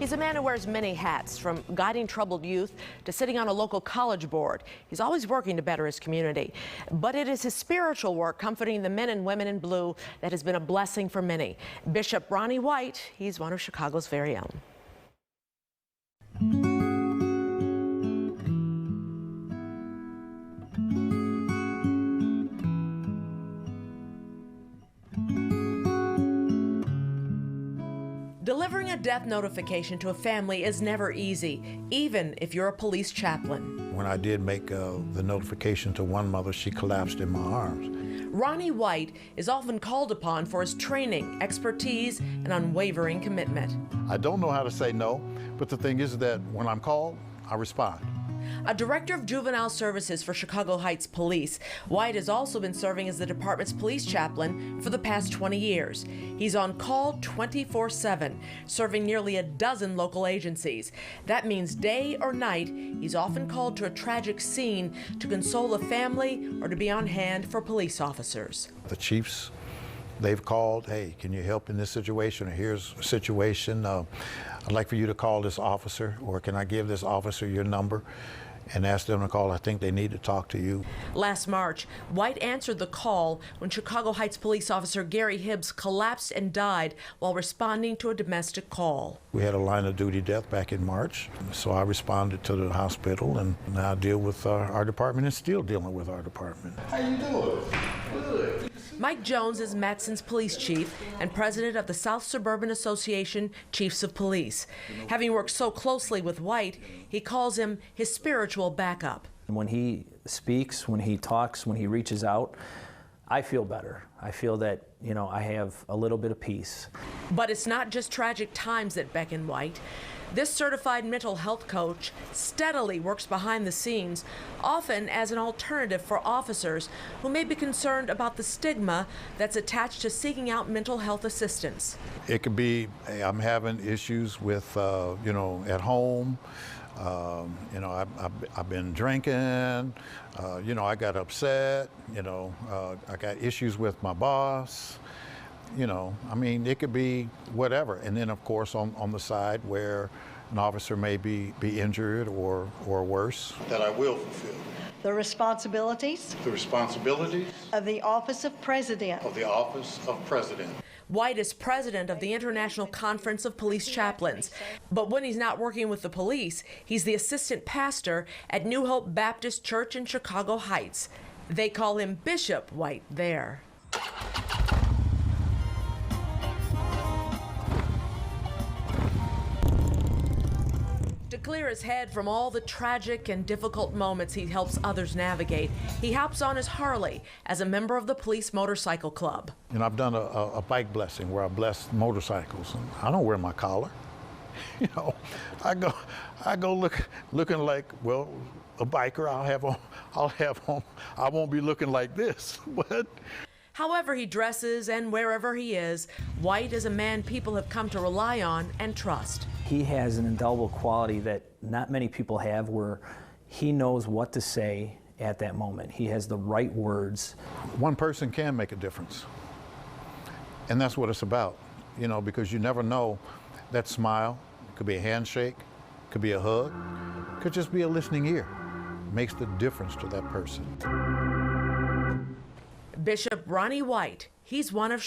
He's a man who wears many hats, from guiding troubled youth to sitting on a local college board. He's always working to better his community. But it is his spiritual work comforting the men and women in blue that has been a blessing for many. Bishop Ronnie White, he's one of Chicago's very own. Delivering a death notification to a family is never easy, even if you're a police chaplain. When I did make the notification to one mother, she collapsed in my arms. Ronnie White is often called upon for his training, expertise, and unwavering commitment. I don't know how to say no, but the thing is that when I'm called, I respond. A director of juvenile services for Chicago Heights Police, White has also been serving as the department's police chaplain for the past 20 years. He's on call 24/7, serving nearly a dozen local agencies. That means day or night, he's often called to a tragic scene to console a family or to be on hand for police officers. The chiefs, they've called, hey, can you help in this situation? Or here's a situation. I'd like for you to call this officer, or can I give this officer your number and ask them to call? I think they need to talk to you. Last March, White answered the call when Chicago Heights police officer Gary Hibbs collapsed and died while responding to a domestic call. We had a line of duty death back in March, so I responded to the hospital, and now I deal with our department and still dealing with our department. How you doing? Good. Mike Jones is Matson's police chief and president of the South Suburban Association Chiefs of Police. Having worked so closely with White, he calls him his spiritual backup. When he speaks, when he talks, when he reaches out, I feel better. I feel that, I have a little bit of peace. But it's not just tragic times that beckon White. This certified mental health coach steadily works behind the scenes, often as an alternative for officers who may be concerned about the stigma that's attached to seeking out mental health assistance. It could be, hey, I'm having issues with, at home. I've been drinking. I got upset. I got issues with my boss. It could be whatever. And then, of course, on the side where an officer may be injured or worse. That I will fulfill. The responsibilities. The responsibilities. Of the Office of President. Of the Office of President. White is president of the International Conference of Police Chaplains. But when he's not working with the police, he's the assistant pastor at New Hope Baptist Church in Chicago Heights. They call him Bishop White there. To clear his head from all the tragic and difficult moments he helps others navigate, he hops on his Harley as a member of the Police Motorcycle Club. I've done a bike blessing where I bless motorcycles. And I don't wear my collar. I go looking like, well, a biker. I won't be looking like this. What? However he dresses and wherever he is, White is a man people have come to rely on and trust. He has an indelible quality that not many people have, where he knows what to say at that moment. He has the right words. One person can make a difference. And that's what it's about, because you never know. That smile, it could be a handshake, could be a hug, could just be a listening ear. It makes the difference to that person. Bishop Ronnie White, he's one of